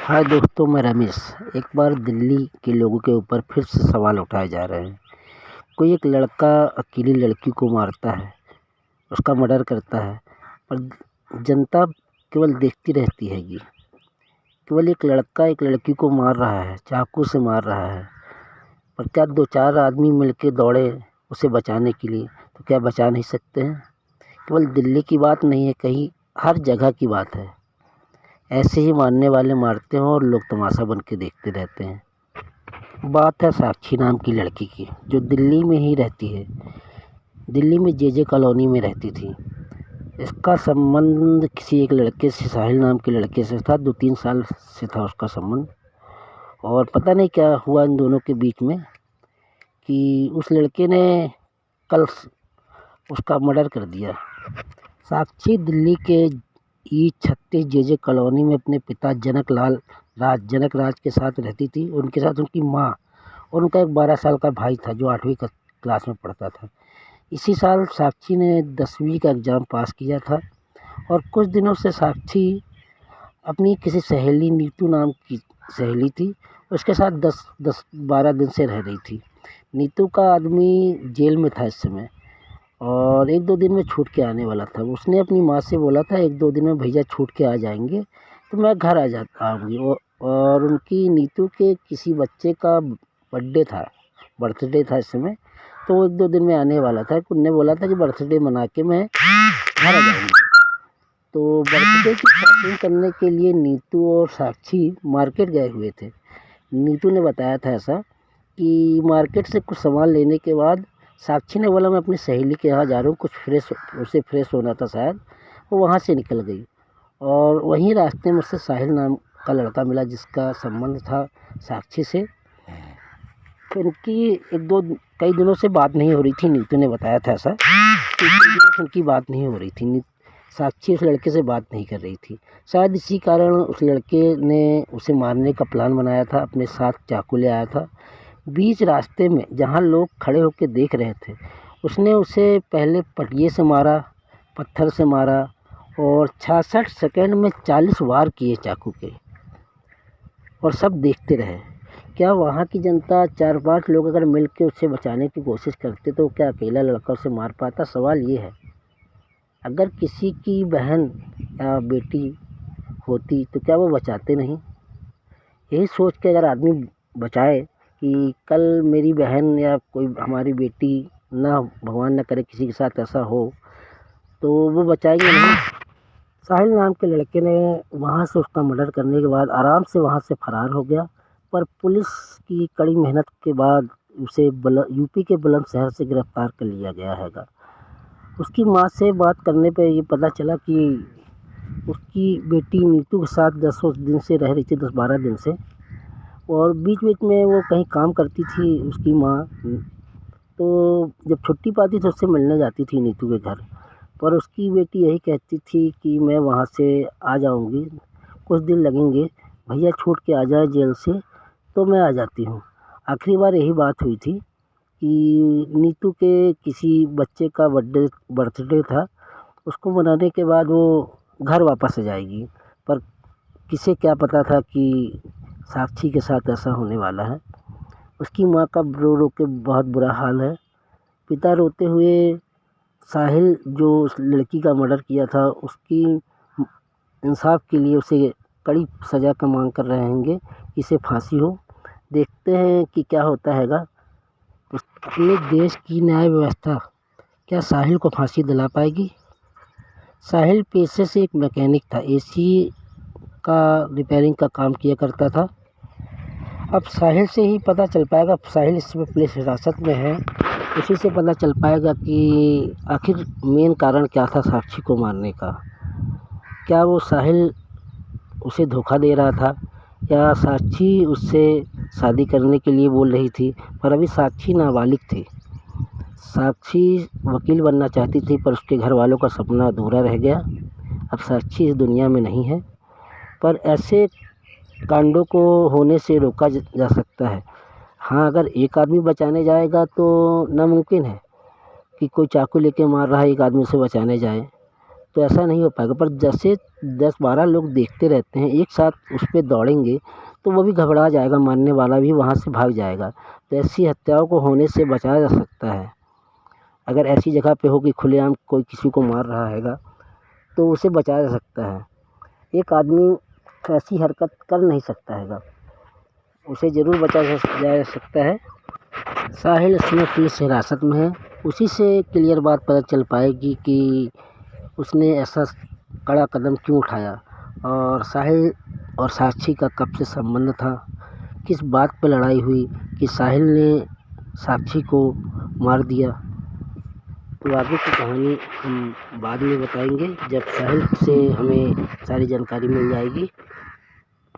हाय दोस्तों, मैं रमेश। एक बार दिल्ली के लोगों के ऊपर फिर से सवाल उठाए जा रहे हैं। कोई एक लड़का अकेली लड़की को मारता है, उसका मर्डर करता है, पर जनता केवल देखती रहती हैगी। केवल एक लड़का एक लड़की को मार रहा है, चाकू से मार रहा है, पर क्या 2-4 आदमी मिलके दौड़े उसे बचाने के लिए तो क्या बचा नहीं सकते हैं? केवल दिल्ली की बात नहीं है, कहीं हर जगह की बात है। ऐसे ही मारने वाले मारते हैं और लोग तमाशा बन के देखते रहते हैं। बात है साक्षी नाम की लड़की की, जो दिल्ली में ही रहती है। दिल्ली में जे कॉलोनी में रहती थी। इसका संबंध किसी एक लड़के से, साहिल नाम के लड़के से था। 2-3 साल से था उसका संबंध, और पता नहीं क्या हुआ इन दोनों के बीच में कि उस लड़के ने कल उसका मर्डर कर दिया। साक्षी दिल्ली के E36 जे कॉलोनी में अपने पिता जनक राज के साथ रहती थी। उनके साथ उनकी माँ और उनका एक 12 साल का भाई था, जो 8वीं क्लास में पढ़ता था। इसी साल साक्षी ने 10वीं का एग्ज़ाम पास किया था, और कुछ दिनों से साक्षी अपनी किसी सहेली, नीतू नाम की सहेली थी, उसके साथ 10-12 दिन से रह रही थी। नीतू का आदमी जेल में था इस समय, और 1-2 दिन में छूट के आने वाला था। उसने अपनी माँ से बोला था 1-2 दिन में भैया छूट के आ जाएंगे तो मैं घर आऊँगी। और उनकी नीतू के किसी बच्चे का बर्थडे था इस समय, तो वो 1-2 दिन में आने वाला था। उनने बोला था कि बर्थडे मना के मैं घर आ जाऊँगी। तो बर्थडे की शॉपिंग करने के लिए नीतू और साक्षी मार्केट गए हुए थे। नीतू ने बताया था ऐसा कि मार्केट से कुछ सामान लेने के बाद साक्षी ने बोला मैं अपनी सहेली के यहाँ जा रहा हूँ, उसे फ्रेश होना था शायद। वो वहाँ से निकल गई, और वहीं रास्ते में उससे साहिल नाम का लड़का मिला, जिसका संबंध था साक्षी से। फिर इनकी कई दिनों से बात नहीं हो रही थी। नीतू ने बताया था ऐसा कि कई दिनों से उनकी बात नहीं हो रही थी। साक्षी उस लड़के से बात नहीं कर रही थी। शायद इसी कारण उस लड़के ने उसे मारने का प्लान बनाया था, अपने साथ चाकू ले आया था। बीच रास्ते में जहाँ लोग खड़े होकर देख रहे थे, उसने उसे पहले पटिये से मारा, पत्थर से मारा, और 66 सेकंड में 40 वार किए चाकू के, और सब देखते रहे। क्या वहाँ की जनता, 4-5 लोग अगर मिल के उसे बचाने की कोशिश करते तो क्या अकेला लड़का उसे मार पाता? सवाल ये है। अगर किसी की बहन या बेटी होती तो क्या वो बचाते नहीं? यही सोच के अगर आदमी बचाए कि कल मेरी बहन या कोई हमारी बेटी, ना भगवान न करे किसी के साथ ऐसा हो, तो वो बचाएंगे नहीं। साहिल नाम के लड़के ने वहाँ से उसका मर्डर करने के बाद आराम से वहाँ से फरार हो गया, पर पुलिस की कड़ी मेहनत के बाद उसे यूपी के बुलंदशहर से गिरफ्तार कर लिया गया हैगा। उसकी माँ से बात करने पे ये पता चला कि उसकी बेटी नीतू के साथ 10 दिन से रह रही थी, 10-12 दिन से, और बीच बीच में वो कहीं काम करती थी उसकी माँ। तो जब छुट्टी पाती तो उससे मिलने जाती थी नीतू के घर, पर उसकी बेटी यही कहती थी कि मैं वहाँ से आ जाऊँगी, कुछ दिन लगेंगे, भैया छूट के आ जाए जेल से तो मैं आ जाती हूँ। आखिरी बार यही बात हुई थी कि नीतू के किसी बच्चे का बर्थडे था, उसको मनाने के बाद वो घर वापस आ जाएगी, पर किसे क्या पता था कि साक्षी के साथ ऐसा होने वाला है। उसकी माँ का रो रो के बहुत बुरा हाल है। पिता रोते हुए साहिल, जो उस लड़की का मर्डर किया था, उसकी इंसाफ के लिए उसे कड़ी सज़ा का मांग कर रहे होंगे, इसे फांसी हो। देखते हैं कि क्या होता हैगा। अपने देश की न्याय व्यवस्था क्या साहिल को फांसी दिला पाएगी? साहिल पेशे से एक मैकेनिक था, एसी का रिपेयरिंग का काम किया करता था। अब साहिल से ही पता चल पाएगा, साहिल इस समय पुलिस हिरासत में है, उसी से पता चल पाएगा कि आखिर मेन कारण क्या था साक्षी को मारने का। क्या वो साहिल उसे धोखा दे रहा था, या साक्षी उससे शादी करने के लिए बोल रही थी? पर अभी साक्षी नाबालिग थी। साक्षी वकील बनना चाहती थी, पर उसके घर वालों का सपना अधूरा रह गया। अब साक्षी इस दुनिया में नहीं है, पर ऐसे कांडों को होने से रोका जा सकता है। हाँ, अगर एक आदमी बचाने जाएगा तो नामुमकिन है कि कोई चाकू लेके मार रहा है, एक आदमी उसे बचाने जाए। तो ऐसा नहीं हो पाएगा। पर जैसे 10-12 लोग देखते रहते हैं एक साथ उस पे दौड़ेंगे तो वो भी घबरा जाएगा, मारने वाला भी वहाँ से भाग जाएगा। तो ऐसी हत्याओं को होने से बचाया जा सकता है। अगर ऐसी जगह पे हो कि खुलेआम कोई किसी को मार रहा हैगा तो उसे बचाया जा सकता है। एक आदमी ऐसी हरकत कर नहीं सकता हैगा, उसे ज़रूर बचाया जा सकता है। साहिल इस समय पुलिस हिरासत में है, उसी से क्लियर बात पता चल पाएगी कि उसने ऐसा कड़ा कदम क्यों उठाया और साहिल और साक्षी का कब से संबंध था, किस बात पर लड़ाई हुई कि साहिल ने साक्षी को मार दिया। तो आगे की कहानी हम बाद में बताएंगे जब साहिल से हमें सारी जानकारी मिल जाएगी।